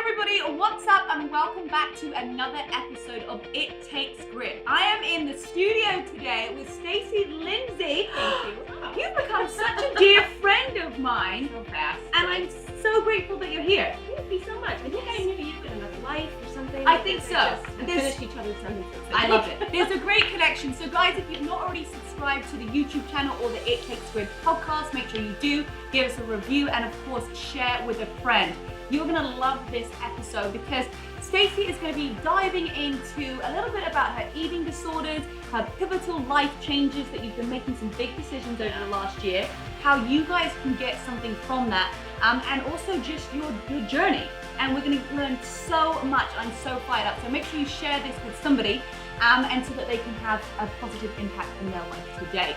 everybody, what's up and welcome back to another episode of It Takes Grit. I am in the studio today with Stacey Lindsay. Thank you. You've become such a dear friend of mine. So fast. And I'm so grateful that you're here. Thank you so much. I think I knew you in another life or something. I think so. We finished each other's sentences. I love it. There's a great connection. So guys, if you've not already subscribed to the YouTube channel or the It Takes Grit podcast, make sure you do. Give us a review and of course share with a friend. You're going to love this episode because Stacey is going to be diving into a little bit about her eating disorders, her pivotal life changes that you've been making some big decisions over the last year, how you guys can get something from that, and also just your journey. And we're going to learn so much. I'm so fired up. So make sure you share this with somebody and so that they can have a positive impact in their life today.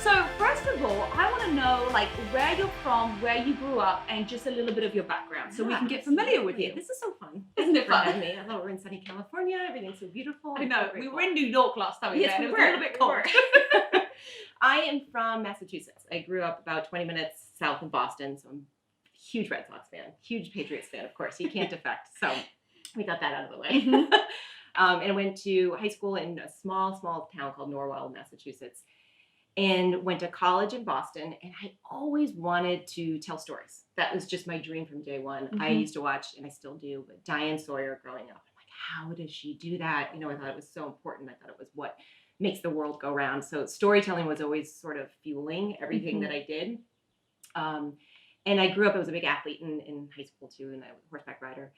So first of all, I want to know like where you're from, where you grew up, and just a little bit of your background so we can get familiar with you. This is so fun. Isn't it fun? Me. I love we're in sunny California. Everything's so beautiful. I know. So We were in New York last time. Yes, we we were. were. It was a little bit cold. I am from Massachusetts. I grew up about 20 minutes south of Boston, so I'm a huge Red Sox fan, huge Patriots fan, of course. You can't defect. So we got that out of the way. And I went to high school in a small town called Norwell, Massachusetts. And went to college in Boston, and I always wanted to tell stories. That was just my dream from day one. I used to watch, and I still do, but Diane Sawyer growing up. I'm like, how does she do that? You know, I thought it was so important. I thought it was what makes the world go round. So storytelling was always sort of fueling everything that I did. And I grew up, I was a big athlete in high school too, and I was a horseback rider.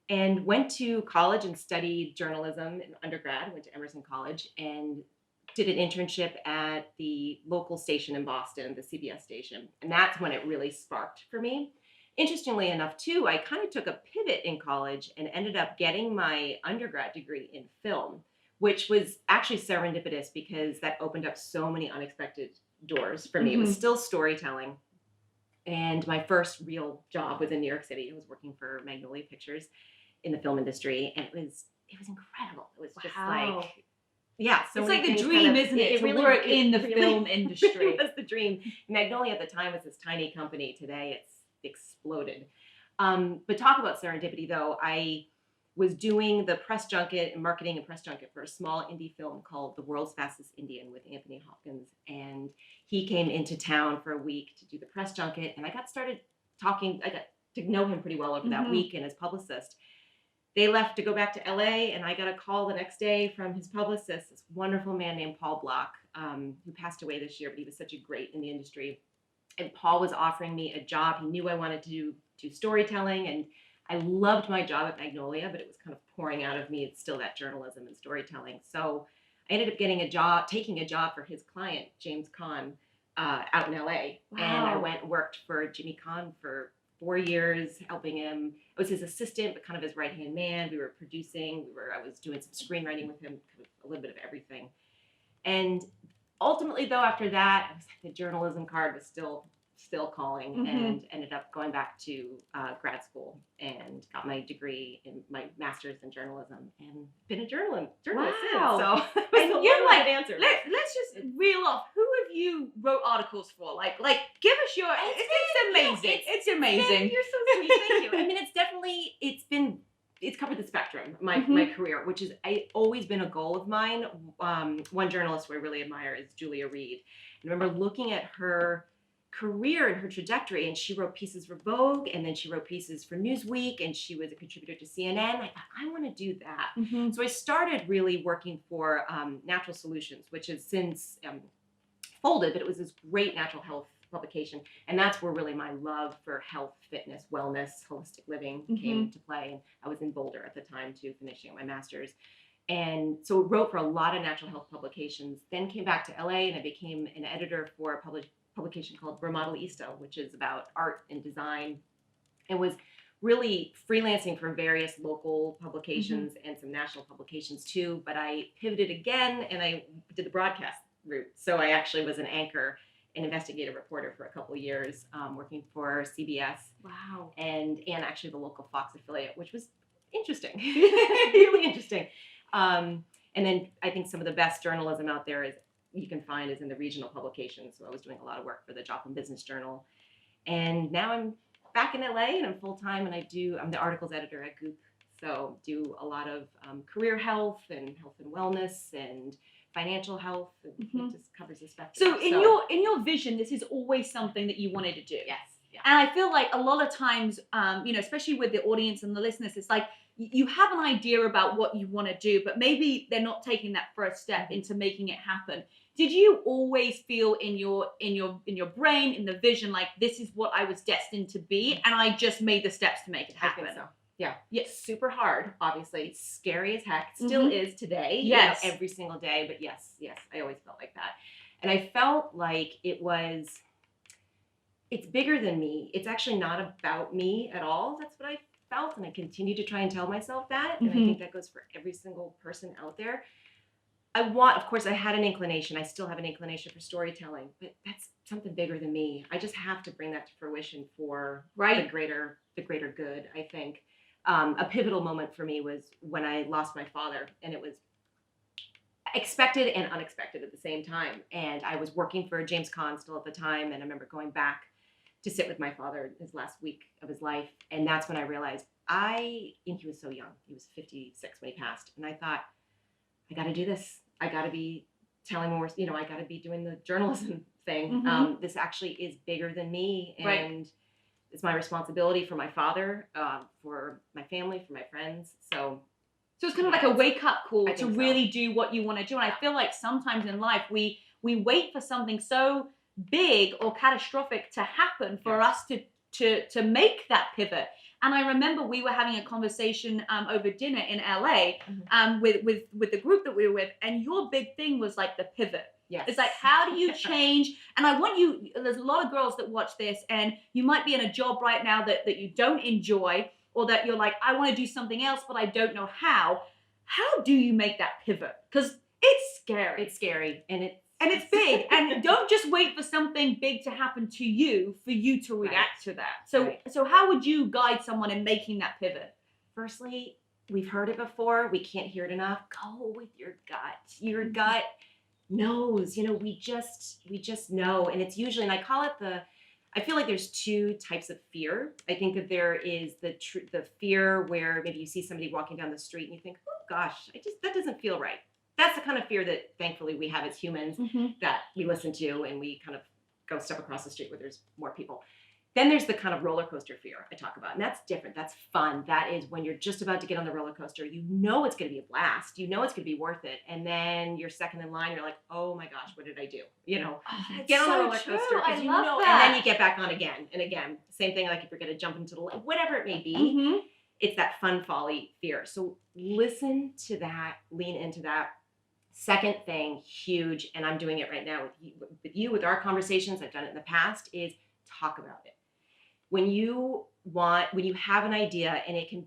And went to college and studied journalism in undergrad. Went to Emerson College and did an internship at the local station in Boston, the CBS station. And that's when it really sparked for me. Interestingly enough, too, I kind of took a pivot in college and ended up getting my undergrad degree in film, which was actually serendipitous because that opened up so many unexpected doors for me. It was still storytelling. And my first real job was in New York City. I was working for Magnolia Pictures in the film industry. And it was incredible. It was just like, yeah, so it's like the dream, isn't it? To work in the film industry. It really was the dream. Magnolia at the time was this tiny company. Today it's exploded. But talk about serendipity, though. I was doing the press junket and marketing and press junket for a small indie film called The World's Fastest Indian with Anthony Hopkins. And he came into town for a week to do the press junket. And I got to know him pretty well over that week and his publicist. They left to go back to LA, and I got a call the next day from his publicist, this wonderful man named Paul Block, who passed away this year, but he was such a great in the industry. And Paul was offering me a job. He knew I wanted to do storytelling, and I loved my job at Magnolia, but it was kind of pouring out of me. It's still that journalism and storytelling. So I ended up taking a job for his client, James Caan, out in LA. Wow. And I worked for Jimmy Caan for 4 years, helping him. I was his assistant, but kind of his right-hand man. We were producing. I was doing some screenwriting with him, kind of a little bit of everything. And ultimately, though, after that, the journalism card was still calling, and ended up going back to grad school and got my degree in my master's in journalism, and been a journalist since. So and you're like, answer. Let's just reel off. Who have you wrote articles for? Like, give us your. It's amazing. It's amazing. You're so sweet. Thank you. I mean, it's covered the spectrum. My career, which is always been a goal of mine. One journalist who I really admire is Julia Reed. I remember looking at her career and her trajectory, and she wrote pieces for Vogue, and then she wrote pieces for Newsweek, and she was a contributor to CNN. I thought, I want to do that. So I started really working for Natural Solutions, which has since folded, but it was this great natural health publication, and that's where really my love for health, fitness, wellness, holistic living came into play. And I was in Boulder at the time too, finishing my master's. And so I wrote for a lot of natural health publications, then came back to LA, and I became an editor for a publication called Bromodelista, which is about art and design, and was really freelancing for various local publications and some national publications too. But I pivoted again, and I did the broadcast route. So I actually was an anchor and investigative reporter for a couple of years, working for CBS. Wow. And actually the local Fox affiliate, which was interesting, really interesting. And then I think some of the best journalism out there you can find is in the regional publications. So I was doing a lot of work for the Joplin Business Journal. And now I'm back in LA and I'm full-time and I'm the articles editor at Goop. So do a lot of career health and wellness and financial health. And it just covers the spectrum. So in your vision, this is always something that you wanted to do. Yes. Yeah. And I feel like a lot of times, especially with the audience and the listeners, it's like you have an idea about what you want to do, but maybe they're not taking that first step into making it happen. Did you always feel in your brain, in the vision, like this is what I was destined to be, and I just made the steps to make it happen? I think so. Yeah. Yes. Super hard, obviously. Scary as heck. Still is today. Yes. Every single day. But yes, I always felt like that. And I felt like it's bigger than me. It's actually not about me at all. That's what I felt. And I continue to try and tell myself that. And I think that goes for every single person out there. Of course, I had an inclination. I still have an inclination for storytelling, but that's something bigger than me. I just have to bring that to fruition for the greater good, I think. A pivotal moment for me was when I lost my father, and it was expected and unexpected at the same time. And I was working for James Caan still at the time, and I remember going back to sit with my father his last week of his life, and that's when I realized he was so young. He was 56 when he passed, and I thought, I got to do this. I got to be telling more. I got to be doing the journalism thing. This actually is bigger than me, and it's my responsibility for my father, for my family, for my friends. So it's kind of like a wake-up call to really do what you want to do. And I feel like sometimes in life we wait for something so big or catastrophic to happen for us to make that pivot. And I remember we were having a conversation over dinner in LA with the group that we were with, and your big thing was like the pivot. Yes. It's like, how do you change? And I want you, there's a lot of girls that watch this, and you might be in a job right now that you don't enjoy, or that you're like, I want to do something else, but I don't know how. How do you make that pivot? Because it's scary. It's scary, and it's big. And don't just wait for something big to happen to you for you to react to that. So how would you guide someone in making that pivot? Firstly, we've heard it before. We can't hear it enough. Go with your gut. Your gut knows. We just know. And it's usually, and I call it I feel like there's two types of fear. I think that there is the fear where maybe you see somebody walking down the street and you think, oh gosh, that doesn't feel right. That's the kind of fear that thankfully we have as humans that we listen to, and we kind of go step across the street where there's more people. Then there's the kind of roller coaster fear I talk about, and that's different. That's fun. That is when you're just about to get on the roller coaster. You know it's going to be a blast. You know it's going to be worth it. And then you're second in line. You're like, oh my gosh, what did I do? Get on the roller coaster because you know, and then you get back on again and again. Same thing like if you're going to jump into the whatever it may be. It's that fun folly fear. So listen to that, lean into that. Second thing, huge, and I'm doing it right now with our conversations. I've done it in the past. Is talk about it. When you have an idea, and it can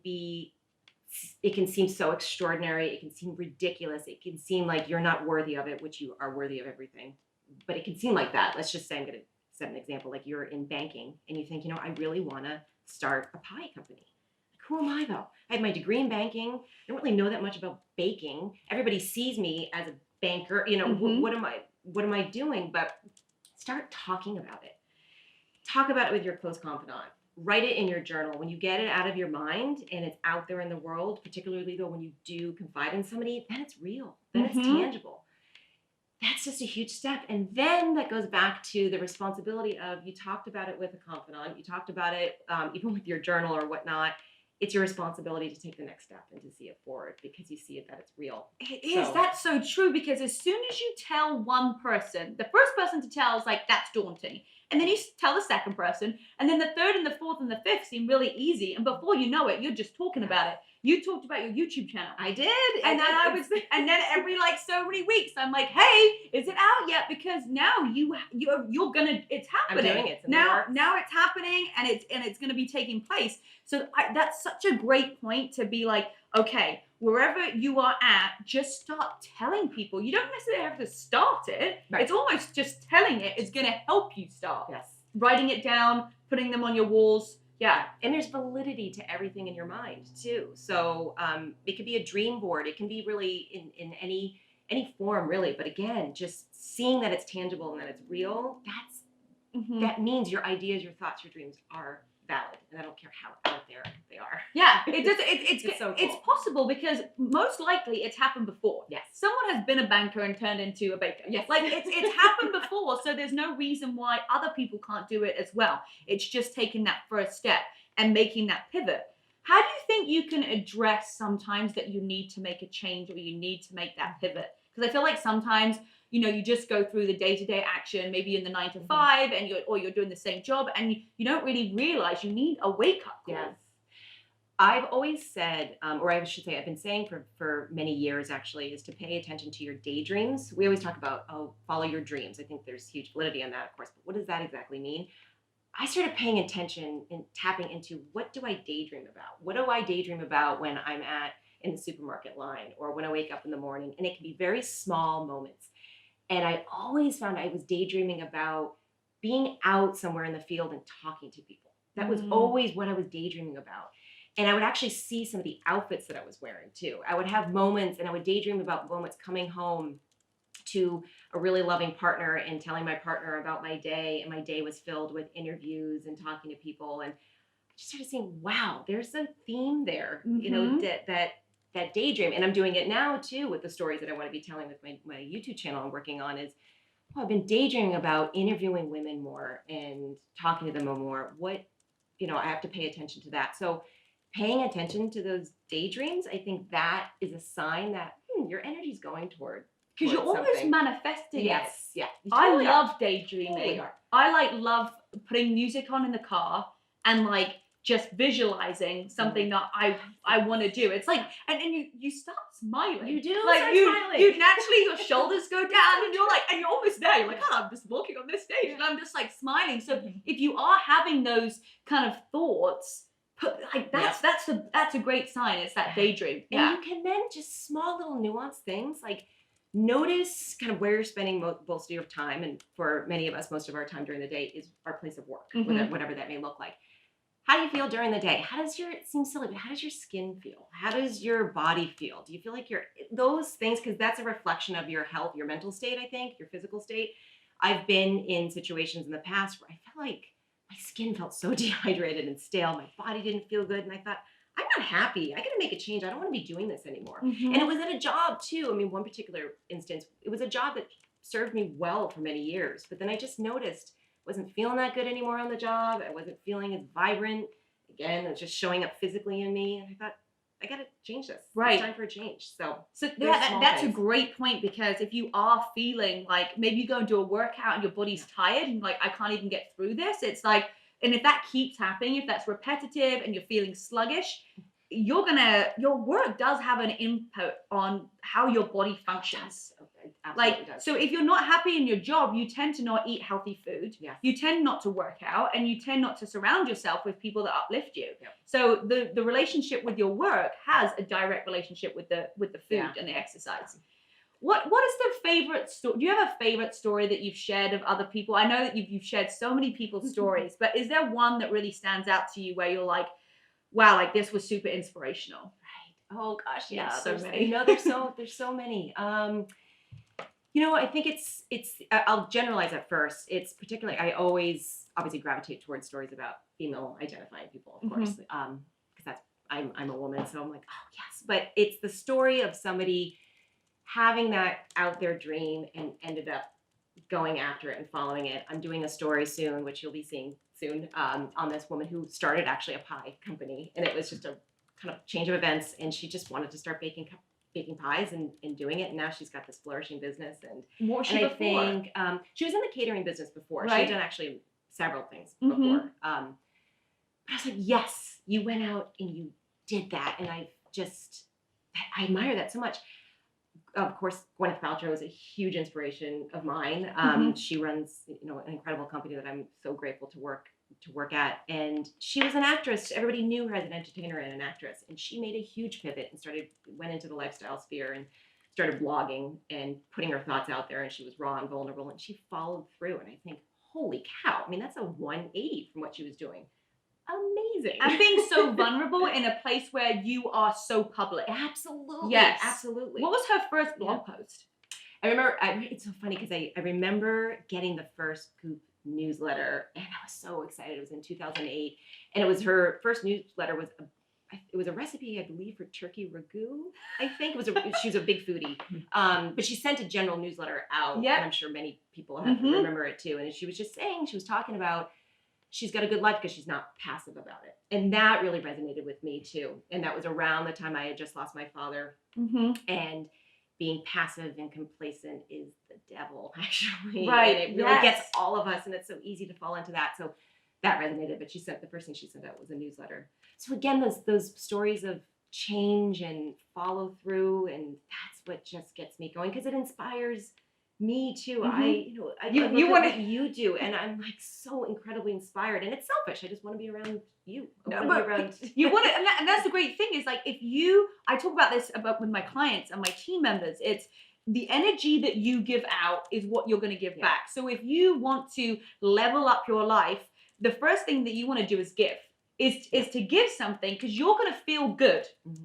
seem so extraordinary, it can seem ridiculous, it can seem like you're not worthy of it, which you are worthy of everything, but it can seem like that. Let's just say, I'm going to set an example, like you're in banking and you think, I really want to start a pie company. Like, who am I though? I have my degree in banking. I don't really know that much about baking. Everybody sees me as a banker. What am I doing? But start talking about it. Talk about it with your close confidant. Write it in your journal. When you get it out of your mind and it's out there in the world, particularly though when you do confide in somebody, then it's real. Then it's tangible. That's just a huge step. And then that goes back to the responsibility of, you talked about it with a confidant. You talked about it even with your journal or whatnot. It's your responsibility to take the next step and to see it forward because you see it that it's real. It is. That's so true, because as soon as you tell one person, the first person to tell is like, that's daunting. And then you tell the second person, and then the third and the fourth and the fifth seem really easy. And before you know it, you're just talking about it. You talked about your YouTube channel. I did. And then every like so many weeks, I'm like, hey, is it out yet? Because now you're gonna, it's happening. I'm doing it. Now it's happening, and it's gonna be taking place. So that's such a great point to be like, okay, wherever you are at, just start telling people. You don't necessarily have to start it. Right. It's almost just telling it is going to help you start. Yes. Writing it down, putting them on your walls. Yeah. And there's validity to everything in your mind too. So it could be a dream board. It can be really in any form really. But again, just seeing that it's tangible and that it's real, that means your ideas, your thoughts, your dreams are valid, and I don't care how out there they are. Yeah, it's so cool. It's possible because most likely it's happened before. Yes. Someone has been a banker and turned into a baker. Yes. Like it's happened before, so there's no reason why other people can't do it as well. It's just taking that first step and making that pivot. How do you think you can address sometimes that you need to make a change or you need to make that pivot? Because I feel like sometimes, you know, you just go through the day-to-day action, maybe in the 9 to 5, and you're doing the same job, and you don't really realize you need a wake-up call. Yes. I've always said, or I should say, I've been saying for many years actually, is to pay attention to your daydreams. We always talk about, follow your dreams. I think there's huge validity on that, of course, but what does that exactly mean? I started paying attention and tapping into, what do I daydream about? What do I daydream about when I'm in the supermarket line or when I wake up in the morning? And it can be very small moments. And I always found I was daydreaming about being out somewhere in the field and talking to people. That was always what I was daydreaming about. And I would actually see some of the outfits that I was wearing too. I would have moments and I would daydream about moments coming home to a really loving partner and telling my partner about my day. And my day was filled with interviews and talking to people. And I just started saying, wow, there's a theme there, you know, that daydream. And I'm doing it now too with the stories that I want to be telling with my YouTube channel I'm working on is, I've been daydreaming about interviewing women more and talking to them more. What, you know, I have to pay attention to that. So paying attention to those daydreams, I think that is a sign that your energy's going toward. Because you're almost manifesting it. Yeah. I love daydreaming. Totally. I love putting music on in the car and just visualizing something that I want to do. It's like, and you start smiling. You do like start you smiling. You naturally, your shoulders go down and you're almost there. You're like, I'm just walking on this stage and I'm just smiling. So if you are having those kind of thoughts, that's a great sign. It's that daydream. And you can then just small little nuanced things like notice kind of where you're spending most of your time. And for many of us, most of our time during the day is our place of work, whatever that may look like. How do you feel during the day? It seems silly, but how does your skin feel? How does your body feel? Do you feel like those things, because that's a reflection of your health, your mental state, I think, your physical state. I've been in situations in the past where I felt like my skin felt so dehydrated and stale. My body didn't feel good. And I thought, I'm not happy. I got to make a change. I don't want to be doing this anymore. And it was at a job too. I mean, one particular instance, it was a job that served me well for many years. But then I just noticed I wasn't feeling that good anymore on the job. I wasn't feeling as vibrant. Again, it was just showing up physically in me. And I thought, I got to change this. Right. It's time for a change. So that's a great point, because if you are feeling like maybe you go and do a workout and your body's tired and I can't even get through this, it's like, and if that keeps happening, if that's repetitive and you're feeling sluggish, your work does have an input on how your body functions. So if you're not happy in your job, you tend to not eat healthy food. Yes. You tend not to work out, and you tend not to surround yourself with people that uplift you. Yep. So the relationship with your work has a direct relationship with the food and the exercise. What is the favorite story? Do you have a favorite story that you've shared of other people? I know that you've shared so many people's stories, but is there one that really stands out to you where you're like, wow, this was super inspirational? Right. Oh gosh, yeah. So many. There's so many. I think I'll generalize at first. It's particularly, I always obviously gravitate towards stories about female identifying people, of course, because I'm a woman, so I'm like, oh yes. But it's the story of somebody having that out there dream and ended up going after it and following it. I'm doing a story soon, which you'll be seeing soon, on this woman who started actually a pie company, and it was just a kind of change of events, and she just wanted to start baking pies and doing it, and now she's got this flourishing business. And what was she before? I think she was in the catering business before. Right. She had done actually several things before. But I was like, yes, you went out and you did that, and I admire that so much. Of course, Gwyneth Paltrow is a huge inspiration of mine. She runs, an incredible company that I'm so grateful to work at. And she was an actress. Everybody knew her as an entertainer and an actress. And she made a huge pivot and went into the lifestyle sphere and started blogging and putting her thoughts out there. And she was raw and vulnerable, and she followed through. And I think, holy cow! I mean, that's a 180 from what she was doing. Amazing. And being so vulnerable in a place where you are so public. Absolutely. Yes. Absolutely. What was her first blog post? I remember, it's so funny because I remember getting the first newsletter, and I was so excited. It was in 2008, and it was her first newsletter. It was a recipe, I believe, for turkey ragu. I think she was a big foodie, but she sent a general newsletter out, Yep. and I'm sure many people remember it too. And she was talking about she's got a good life because she's not passive about it, and that really resonated with me too. And that was around the time I had just lost my father, and being passive and complacent is the devil, actually. Right. And it really gets all of us, and it's so easy to fall into that. So that resonated. But the first thing she sent out was a newsletter. So again, those stories of change and follow through, and that's what just gets me going, because it inspires me too. I love what you do, and I'm like so incredibly inspired. And it's selfish. I just want to be around you. You want it, and that's the great thing is like I talk about this with my clients and my team members. It's the energy that you give out is what you're going to give back. So if you want to level up your life, the first thing that you want to do is give. Is to give something, because you're going to feel good.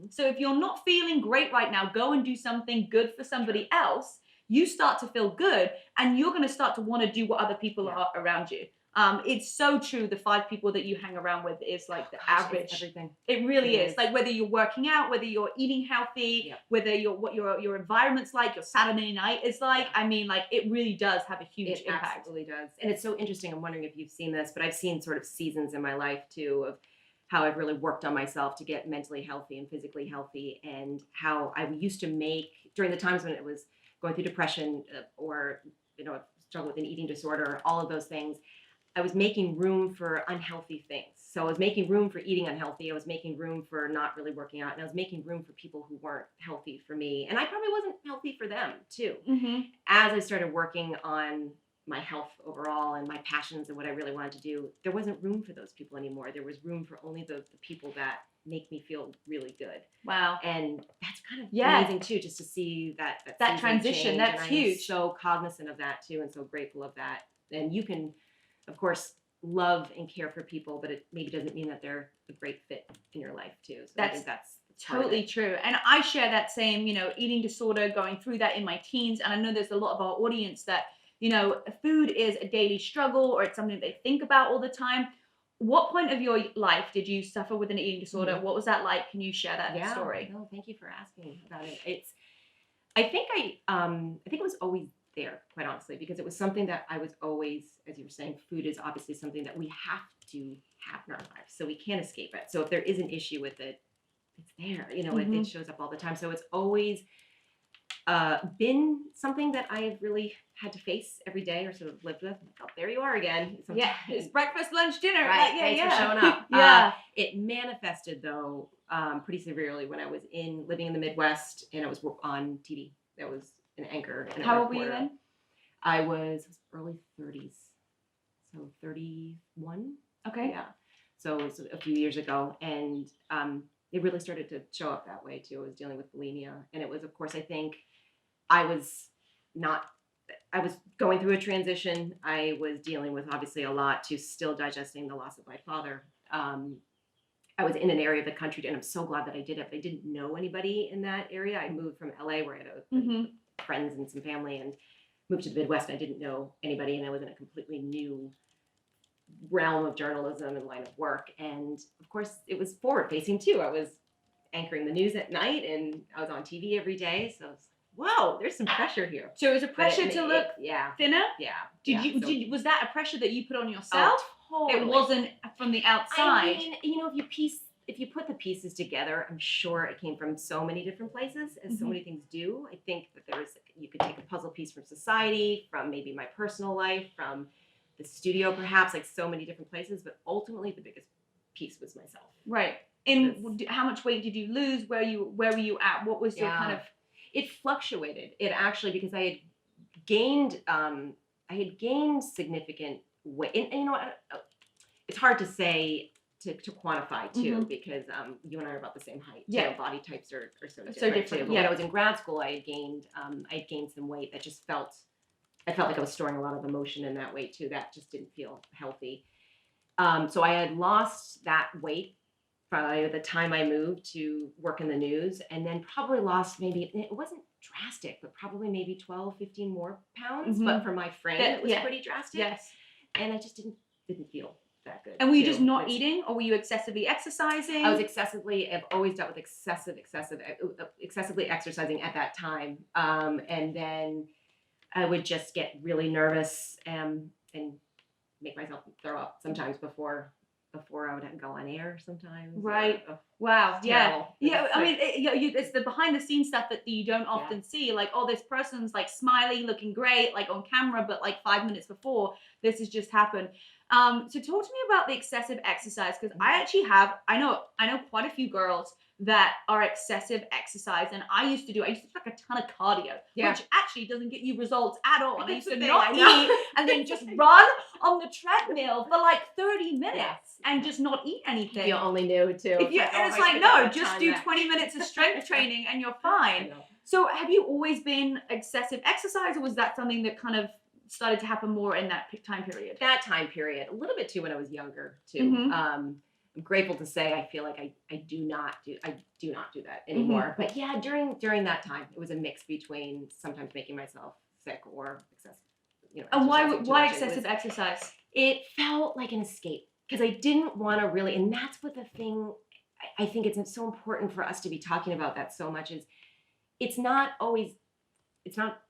So if you're not feeling great right now, go and do something good for somebody else. You start to feel good, and you're going to start to want to do what other people are around you. It's so true. The 5 people that you hang around with is like the average. Everything. It really is. Like whether you're working out, whether you're eating healthy, whether what your environment's like, your Saturday night is like. I mean, like it really does have a huge impact. It absolutely does. And it's so interesting. I'm wondering if you've seen this, but I've seen sort of seasons in my life too of how I've really worked on myself to get mentally healthy and physically healthy, and how I used to make during the times when it was going through depression or struggle with an eating disorder, all of those things. I was making room for unhealthy things. So I was making room for eating unhealthy. I was making room for not really working out. And I was making room for people who weren't healthy for me. And I probably wasn't healthy for them too. As I started working on my health overall and my passions and what I really wanted to do, there wasn't room for those people anymore. There was room for only the people that make me feel really good. Wow. And that's kind of amazing too, just to see that transition. That's huge. I'm so cognizant of that too, and so grateful of that. And you can, of course, love and care for people, but it maybe doesn't mean that they're a great fit in your life too. So I think that's totally true. And I share that same, eating disorder, going through that in my teens. And I know there's a lot of our audience that, food is a daily struggle, or it's something they think about all the time. What point of your life did you suffer with an eating disorder? What was that like? Can you share that story? No, thank you for asking about it. I think it was always there, quite honestly, because it was something that I was always, as you were saying, food is obviously something that we have to have in our lives, so we can't escape it. So if there is an issue with it, it's there. It shows up all the time. So it's always been something that I've really had to face every day, or sort of lived with. Oh, there you are again. Sometimes. Yeah, it's breakfast, lunch, dinner. Right. Thanks for showing up. It manifested though pretty severely when I was living in the Midwest, and I was on TV. That was an anchor. How old were you then? I was early 30s, so 31. Okay. Yeah. So it was a few years ago, and it really started to show up that way too. I was dealing with bulimia, and it was, of course, I think I was going through a transition. I was dealing with obviously a lot too, still digesting the loss of my father. I was in an area of the country, and I'm so glad that I did it. I didn't know anybody in that area. I moved from LA, where I had friends and some family, and moved to the Midwest, and I didn't know anybody, and I was in a completely new realm of journalism and line of work. And of course, it was forward facing too. I was anchoring the news at night, and I was on TV every day. So it's like, whoa, there's some pressure here. So it was a pressure to look thinner? Yeah. Was that a pressure that you put on yourself? Oh, totally. It wasn't from the outside. I mean, if you put the pieces together, I'm sure it came from so many different places, as so many things do. I think that you could take a puzzle piece from society, from maybe my personal life, from the studio, perhaps, like so many different places. But ultimately, the biggest piece was myself. Right. And how much weight did you lose? Where were you at? What was your kind of? It fluctuated. It actually, because I had gained significant weight, and it's hard to say to quantify too, because you and I are about the same height. Yeah, body types are so different. Too. But when I was in grad school, I had gained some weight that just I felt like I was storing a lot of emotion in that weight too. That just didn't feel healthy. So I had lost that weight by the time I moved to work in the news, and then probably lost maybe, it wasn't drastic, but probably maybe 12, 15 more pounds. But for my friend, it was pretty drastic. Yes. and I just didn't feel that good. And were you just not eating, or were you excessively exercising? I've always dealt with excessively exercising at that time. And then I would just get really nervous and make myself throw up sometimes before I would go on air sometimes. Right. Wow. Terrible. Yeah. I mean, it's the behind the scenes stuff that you don't often see. Like, oh, this person's like smiling, looking great, like on camera, but like 5 minutes before this has just happened. So talk to me about the excessive exercise, because I know quite a few girls that are excessive exercise, and I used to do like a ton of cardio, which actually doesn't get you results at all. And I used to not eat and then just run on the treadmill for like 30 minutes and just not eat anything. You only knew too. It's like, no, just do 20 minutes of strength training and you're fine. So have you always been excessive exercise, or was that something that kind of started to happen more in that time period? That time period, a little bit too when I was younger too. I'm grateful to say I feel like I do not do that anymore. But yeah, during that time, it was a mix between sometimes making myself sick or excessive. And why excessive exercise? It felt like an escape, because I didn't want to really, and that's what the thing. I think it's so important for us to be talking about that so much. Is it's not always.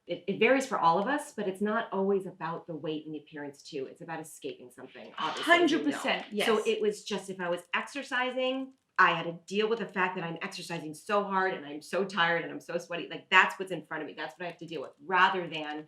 It varies for all of us, but it's not always about the weight and the appearance too. It's about escaping something. 100%. Yes. So it was just, if I was exercising, I had to deal with the fact that I'm exercising so hard and I'm so tired and I'm so sweaty. Like, that's what's in front of me. That's what I have to deal with, rather than,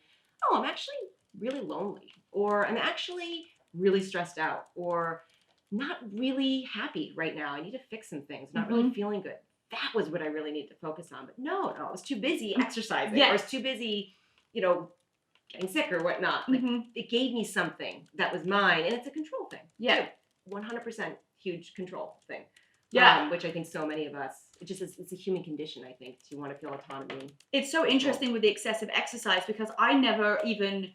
oh, I'm actually really lonely, or I'm actually really stressed out, or not really happy right now. I need to fix some things. Not really feeling good. That was what I really needed to focus on. But no, I was too busy exercising. Or I was too busy, getting sick or whatnot. Like, it gave me something that was mine, and it's a control thing. Yeah. 100% huge control thing. Yeah. Which I think so many of us, it's a human condition, I think, to want to feel autonomy. It's so interesting with the excessive exercise, because I never even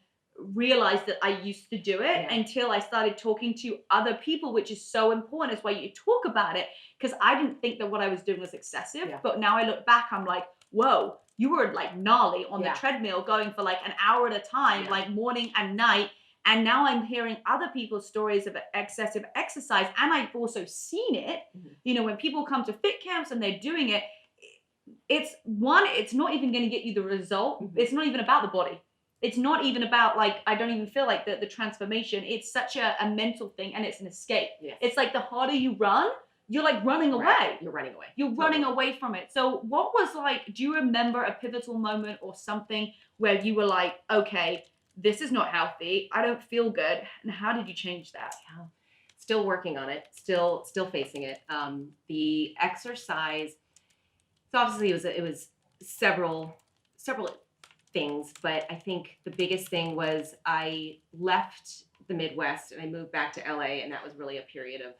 realized that I used to do it until I started talking to other people, which is so important. It's why you talk about it, because I didn't think that what I was doing was excessive. But now I look back, I'm like, whoa, you were like gnarly on the treadmill going for like an hour at a time, like morning and night. And now I'm hearing other people's stories of excessive exercise. And I've also seen it, when people come to fit camps and they're doing it, it's not even going to get you the result. It's not even about the body. It's not even about, like, I don't even feel like the transformation. It's such a mental thing, and it's an escape. Yes. It's like the harder you run, you're like running away. You're running away. You're running away from it. So what was like, do you remember a pivotal moment or something where you were like, okay, this is not healthy. I don't feel good. And how did you change that? Yeah. Still working on it. Still facing it. The exercise, so obviously it was several things, but I think the biggest thing was I left the Midwest and I moved back to LA, and that was really a period of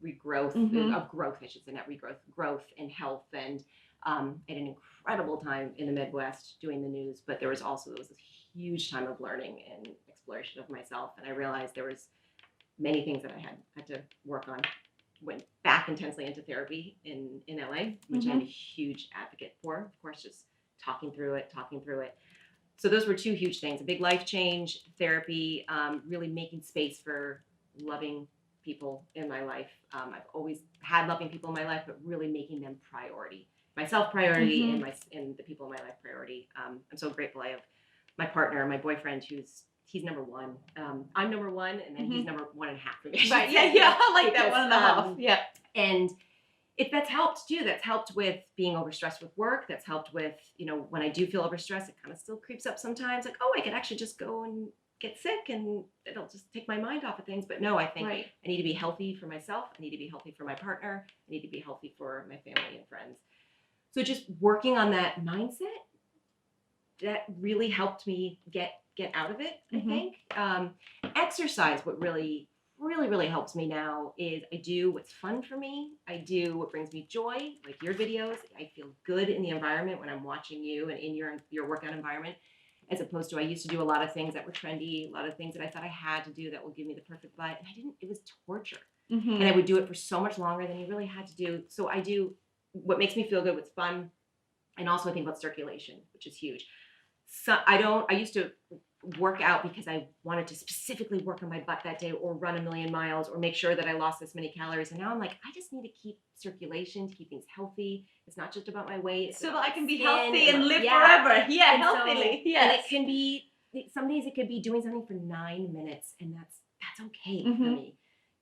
regrowth, of growth, I should say, not regrowth, growth in health, and at an incredible time in the Midwest doing the news, but there was a huge time of learning and exploration of myself, and I realized there was many things that I had to work on. Went back intensely into therapy in LA, which I'm a huge advocate for, of course, just talking through it. So those were two huge things: a big life change, therapy, really making space for loving people in my life. I've always had loving people in my life, but really making them priority, myself priority, and the people in my life priority. I'm so grateful. I have my partner, my boyfriend, he's number one. I'm number one, and then he's number 1.5 for me. Right. Yeah. I like that 1.5. Yeah. And that's helped too. That's helped with being overstressed with work. That's helped with, when I do feel overstressed, it kind of still creeps up sometimes. Like, oh, I could actually just go and get sick and it'll just take my mind off of things. But no, I think I need to be healthy for myself. I need to be healthy for my partner. I need to be healthy for my family and friends. So just working on that mindset, that really helped me get out of it, I think. Exercise, what really helps me now is I do what's fun for me. I do what brings me joy, like your videos. I feel good in the environment when I'm watching you and in your workout environment, as opposed to, I used to do a lot of things that were trendy, a lot of things that I thought I had to do that will give me the perfect butt. And I didn't. It was torture. And I would do it for so much longer than you really had to do. So I do what makes me feel good, what's fun. And also I think about circulation, which is huge. So I used to work out because I wanted to specifically work on my butt that day or run 1,000,000 miles or make sure that I lost this many calories. And now I'm like, I just need to keep circulation, to keep things healthy. It's not just about my weight. So that I can be healthy and live forever. Yeah, and healthily. So, and it can be, some days it could be doing something for 9 minutes, and that's okay for me.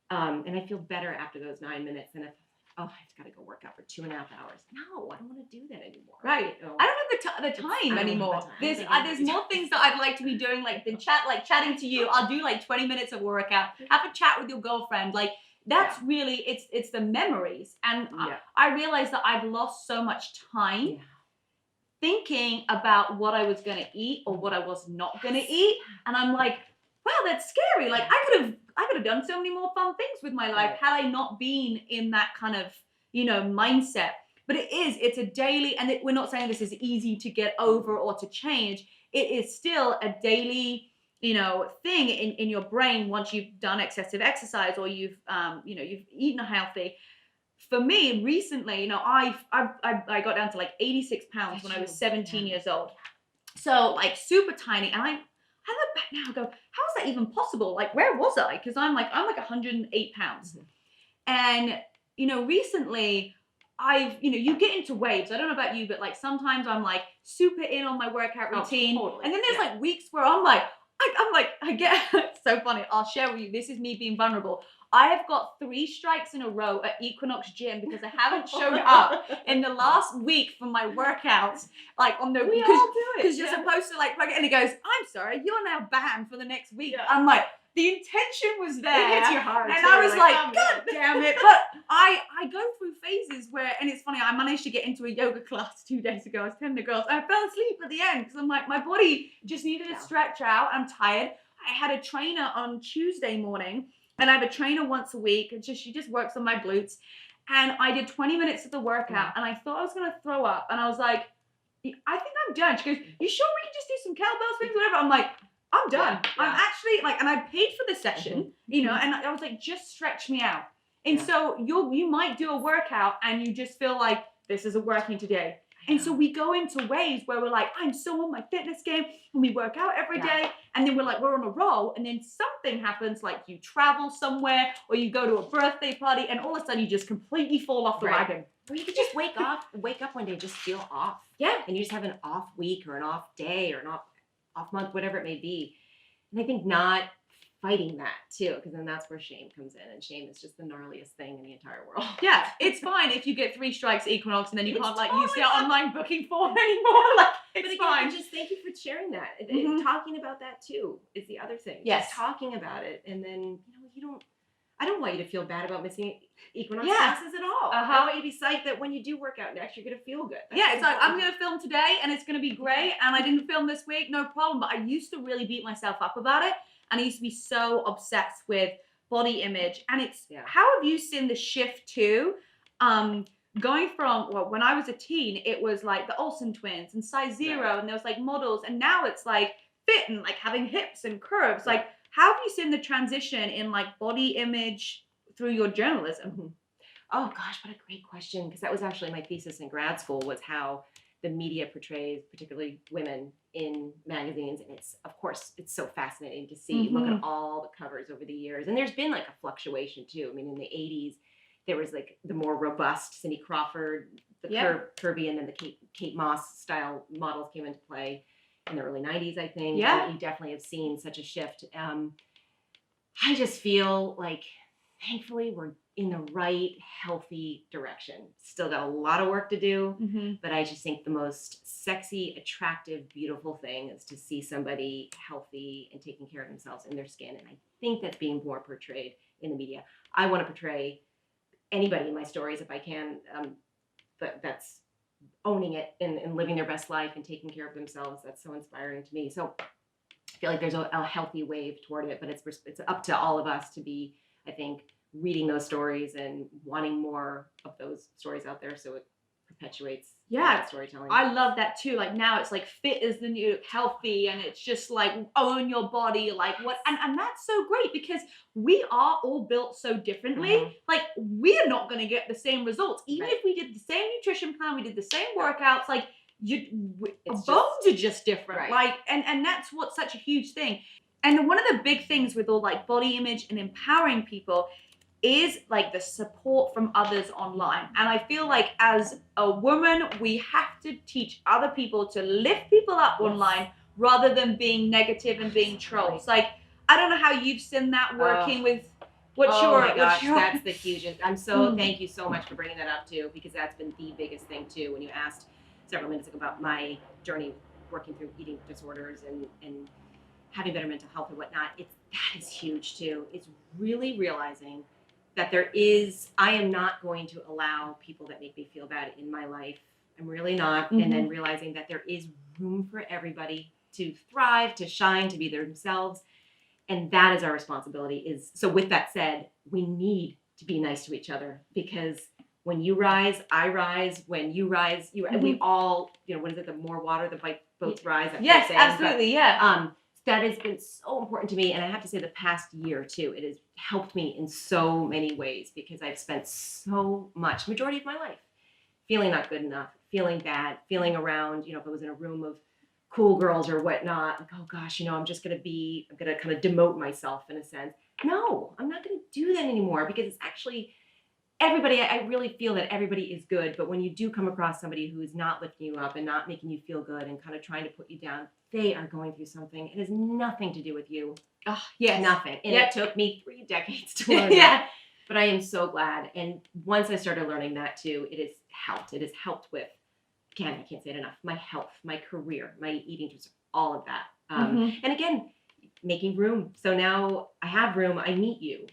And I feel better after those 9 minutes than if, oh, I've got to go work out for 2.5 hours. No, I don't want to do that anymore. Right. You know? I don't have the time anymore. There's more things that I'd like to be doing, like chatting to you. I'll do like 20 minutes of workout, have a chat with your girlfriend. Like that's really, it's the memories. And I realized that I'd lost so much time thinking about what I was going to eat or what I was not going to eat. And I'm like, wow, that's scary. Like I could have done so many more fun things with my life had I not been in that kind of, mindset. But it's a daily, and we're not saying this is easy to get over or to change. It is still a daily, thing in your brain once you've done excessive exercise or you've eaten healthy. For me, recently, I got down to like 86 pounds when I was 17 years old. So like super tiny. And I look back now and go, how is that even possible? Like, where was I? Because I'm like 108 pounds. And, recently you get into waves. I don't know about you, but like sometimes I'm like super in on my workout routine. Totally. And then there's like weeks where I'm like, I get, it's so funny. I'll share with you. This is me being vulnerable. I have got 3 strikes in a row at Equinox Gym because I haven't shown up in the last week for my workouts. Like on the, we all do it. Because you're supposed to like plug it, and it goes, I'm sorry, you're now banned for the next week. Yeah. I'm like, the intention was there. It hits you hard. And too. I was like, God damn it. But I go through phases where, and it's funny, I managed to get into a yoga class 2 days ago. I was telling the girls, I fell asleep at the end because I'm like, my body just needed to stretch out. I'm tired. I had a trainer on Tuesday morning, and I have a trainer once a week. And she just works on my glutes. And I did 20 minutes of the workout, and I thought I was going to throw up. And I was like, I think I'm done. She goes, you sure we can just do some kettlebell swings, whatever? I'm like, I'm done. Yeah. I'm actually like, and I paid for the session, and I was like, just stretch me out. And so you might do a workout and you just feel like this isn't working today. And so we go into waves where we're like, I'm so on my fitness game, and we work out every day. And then we're on a roll, and then something happens, like you travel somewhere or you go to a birthday party, and all of a sudden you just completely fall off the wagon. Or you could just wake up one day, just feel off. Yeah. And you just have an off week or an off day or an off month, whatever it may be. And I think not fighting that too, because then that's where shame comes in, and shame is just the gnarliest thing in the entire world. Yeah, it's fine if you get 3 strikes at Equinox and then you can't use their online booking form anymore. Like, it's fine. Just thank you for sharing that. Talking about that too is the other thing. Yes. Just talking about it, and then I don't want you to feel bad about missing Equinox classes at all. I want you to be psyched that when you do work out next, you're going to feel good. It's like, I'm going to film today and it's going to be great, and I didn't film this week, no problem. But I used to really beat myself up about it, and I used to be so obsessed with body image. And it's, how have you seen the shift too? Going from, when I was a teen, it was like the Olsen twins and size 0, and there was like models, and now it's like fit and like having hips and curves. Like, how have you seen the transition in like body image through your journalism? Oh gosh, what a great question. Because that was actually my thesis in grad school, was how the media portrays particularly women in magazines. And it's so fascinating to see. Look at all the covers over the years. And there's been like a fluctuation too. I mean, in the 80s, there was like the more robust Cindy Crawford, the curvy, and then the Kate Moss style models came into play in the early 90s, I think. And you definitely have seen such a shift. I just feel like, thankfully, we're in the right, healthy direction. Still got a lot of work to do, but I just think the most sexy, attractive, beautiful thing is to see somebody healthy and taking care of themselves in their skin. And I think that's being more portrayed in the media. I want to portray anybody in my stories if I can, but that's owning it and living their best life and taking care of themselves. That's so inspiring to me. So I feel like there's a healthy wave toward it, but it's up to all of us to be, I think, reading those stories and wanting more of those stories out there, so it perpetuates that storytelling. I love that too. Like, now it's like fit is the new healthy, and it's just like own your body, like what, and that's so great, because we are all built so differently. Like, we're not going to get the same results, even if we did the same nutrition plan, we did the same workouts. Like, our It's bones are just different. Right. Like, and that's what's such a huge thing. And one of the big things with all like body image and empowering people is like the support from others online. And I feel like as a woman, we have to teach other people to lift people up online rather than being negative and being trolls. Like, I don't know how you've seen that working with my gosh, that's the hugest. I'm so thank you so much for bringing that up too, because that's been the biggest thing too. When you asked several minutes ago about my journey working through eating disorders and having better mental health and whatnot, that is huge too. It's really realizing that I am not going to allow people that make me feel bad in my life. I'm really not. And then realizing that there is room for everybody to thrive, to shine, to be themselves. And that is our responsibility. So with that said, we need to be nice to each other, because when you rise, I rise. When you rise, we all, what is it? The more water, the boats rise. Yes, absolutely. Yeah. That has been so important to me. And I have to say the past year too, it has helped me in so many ways, because I've spent so much, majority of my life, feeling not good enough, feeling bad, feeling around, if I was in a room of cool girls or whatnot, like, oh gosh, I'm just going to kind of demote myself in a sense. No, I'm not going to do that anymore, because it's actually everybody. I really feel that everybody is good. But when you do come across somebody who is not lifting you up and not making you feel good and kind of trying to put you down, they are going through something. It has nothing to do with you. Oh, yes. Nothing. And it took me 3 decades to learn that. But I am so glad. And once I started learning that too, it has helped. It has helped with, again, I can't say it enough, my health, my career, my eating disorder, all of that. And again, making room. So now I have room. I meet you.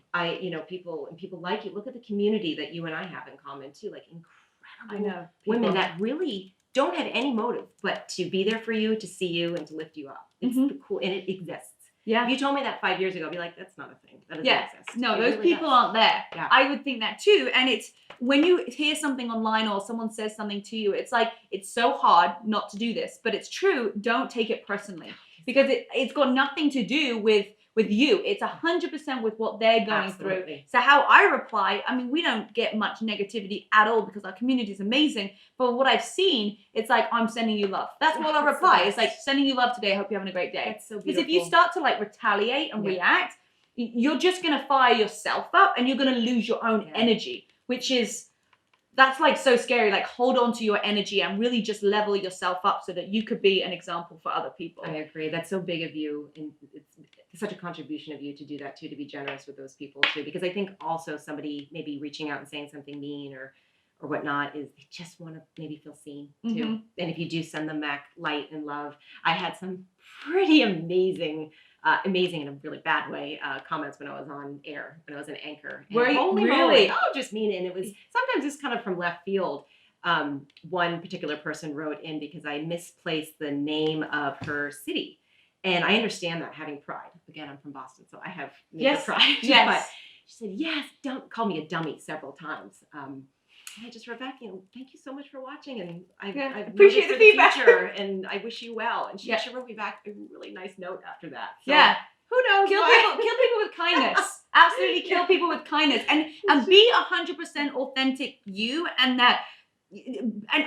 People like you. Look at the community that you and I have in common too. Like incredible women that really don't have any motive but to be there for you, to see you, and to lift you up. It's cool, and it exists. Yeah. If you told me that 5 years ago, I'd be like, that's not a thing. That doesn't exist. No, those people aren't there. Yeah. I would think that too. And it's when you hear something online or someone says something to you, it's like, it's so hard not to do this, but it's true. Don't take it personally, because it's got nothing to do with you. It's 100% with what they're going through. So how I reply, I mean, we don't get much negativity at all because our community is amazing. But what I've seen, it's like, I'm sending you love. That's what I reply. It's like, sending you love today. I hope you're having a great day. That's so beautiful. Because if you start to like retaliate and react, you're just going to fire yourself up and you're going to lose your own energy, which is, that's like so scary. Like, hold on to your energy and really just level yourself up so that you could be an example for other people. I agree. That's so big of you. And it's such a contribution of you to do that too, to be generous with those people too. Because I think also somebody maybe reaching out and saying something mean or whatnot is they just want to maybe feel seen too. And if you do send them back light and love, I had some pretty amazing in a really bad way, comments when I was on air, when I was an anchor. Were you really? Oh, just mean it. And it was sometimes just kind of from left field. One particular person wrote in because I misplaced the name of her city. And I understand that, having pride. Again, I'm from Boston, so I have major pride. Yes. But she said, yes, don't call me a dummy several times. And I just wrote back, thank you so much for watching, and I appreciate the feedback, and I wish you well. And she wrote me back a really nice note after that. So, who knows? Kill people with kindness. Absolutely, kill people with kindness, and be 100% authentic you, and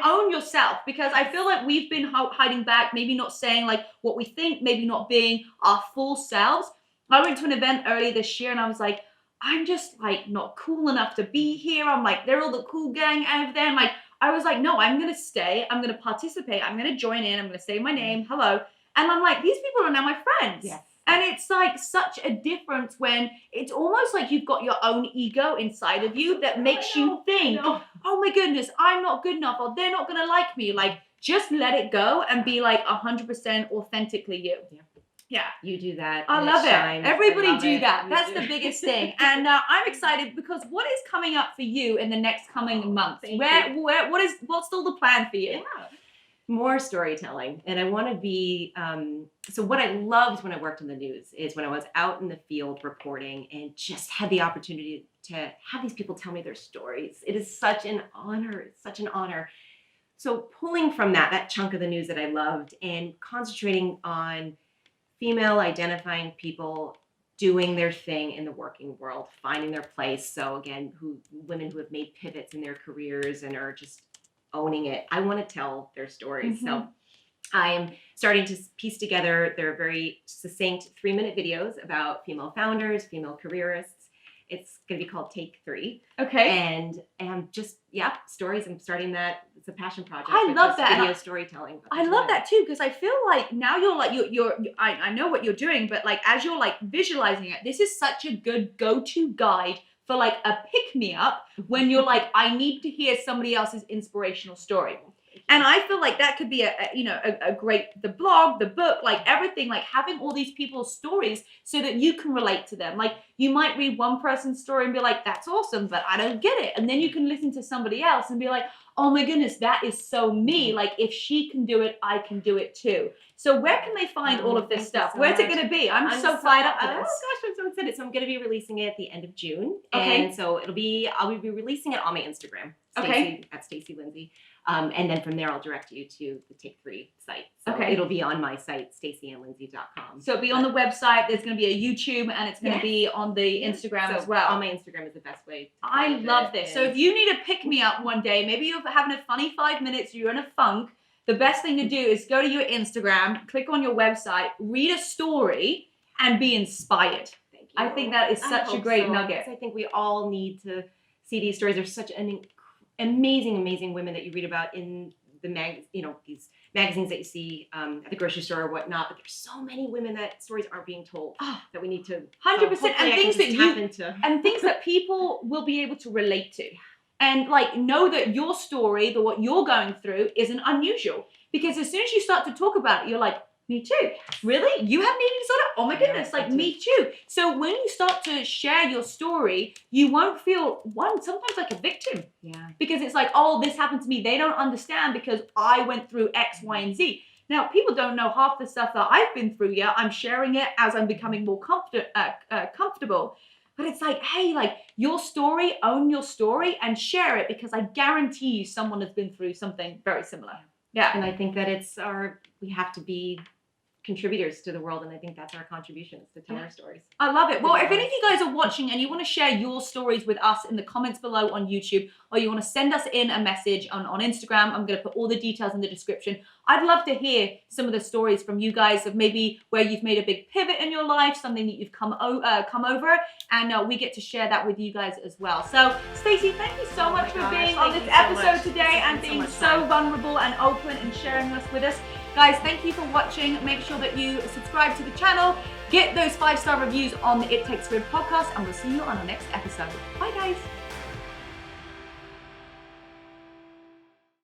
own yourself. Because I feel like we've been hiding back, maybe not saying like what we think, maybe not being our full selves. I went to an event early this year, and I was like, I'm just like not cool enough to be here. I'm like, they're all the cool gang over there. And like, I was like, no, I'm going to stay. I'm going to participate. I'm going to join in. I'm going to say my name. Hello. And I'm like, these people are now my friends. Yes. And it's like such a difference when it's almost like you've got your own ego inside of you that makes you think, oh my goodness, I'm not good enough, or they're not going to like me. Like, just let it go and be like 100% authentically you. Yeah. You do that. I love it. Everybody do that. That's the biggest thing. And I'm excited because what is coming up for you in the next coming months? What's still the plan for you? Yeah. More storytelling. And I want to be, so what I loved when I worked in the news is when I was out in the field reporting and just had the opportunity to have these people tell me their stories. It is such an honor. It's such an honor. So pulling from that chunk of the news that I loved and concentrating on female identifying people doing their thing in the working world, finding their place. So again, women who have made pivots in their careers and are just owning it. I want to tell their stories. Mm-hmm. So I'm starting to piece together their very succinct 3-minute videos about female founders, female careerists. It's going to be called Take 3. Okay. And I'm just, stories. I'm starting that. It's a passion project. I love that. Video storytelling. I love that too, because I feel like now you're like, I know what you're doing, but like, as you're like visualizing it, this is such a good go-to guide for like a pick-me-up when you're like, I need to hear somebody else's inspirational story. And I feel like that could be a great, the blog, the book, like everything, like having all these people's stories so that you can relate to them. Like you might read one person's story and be like, that's awesome, but I don't get it. And then you can listen to somebody else and be like, oh my goodness, that is so me. Like if she can do it, I can do it too. So where can they find all of this stuff? Where's it going to be? I'm so fired up for this. Oh gosh, I'm so excited. So I'm going to be releasing it at the end of June. Okay. And so I'll be releasing it on my Instagram. Okay. At Stacey Lindsay. And then from there, I'll direct you to the Take 3 site. So okay. It'll be on my site, staceyandlindsay.com. So it'll be on the website. There's going to be a YouTube, and it's going to be on the Instagram as well. On my Instagram is the best way. I love this. So if you need a pick-me-up one day, maybe you're having a funny 5 minutes, you're in a funk, the best thing to do is go to your Instagram, click on your website, read a story, and be inspired. Thank you. I think that is such a great nugget. I think we all need to see these stories. There's such an amazing women that you read about in the these magazines that you see at the grocery store or whatnot. But there's so many women that stories aren't being told that we need to 100% and things that people will be able to relate to. And like know that your story, what you're going through, isn't unusual. Because as soon as you start to talk about it, you're like, me too. Really? You have an eating disorder? Oh my goodness, like me too. So when you start to share your story, you won't feel sometimes like a victim. Yeah. Because it's like, oh, this happened to me. They don't understand because I went through X, Y, and Z. Now, people don't know half the stuff that I've been through yet. I'm sharing it as I'm becoming more comfortable. But it's like, hey, like your story, own your story and share it because I guarantee you someone has been through something very similar. Yeah. And I think that we have to be contributors to the world, and I think that's our contribution is to tell our stories. I love it. Well, if any of you guys are watching and you want to share your stories with us in the comments below on YouTube, or you want to send us in a message on Instagram, I'm going to put all the details in the description. I'd love to hear some of the stories from you guys of maybe where you've made a big pivot in your life, something that you've come over, and we get to share that with you guys as well. So, Stacey, thank you so much for being on this episode today and being so vulnerable and open and sharing this with us. Guys, thank you for watching. Make sure that you subscribe to the channel, get those 5-star reviews on the It Takes Grit podcast, and we'll see you on our next episode. Bye, guys.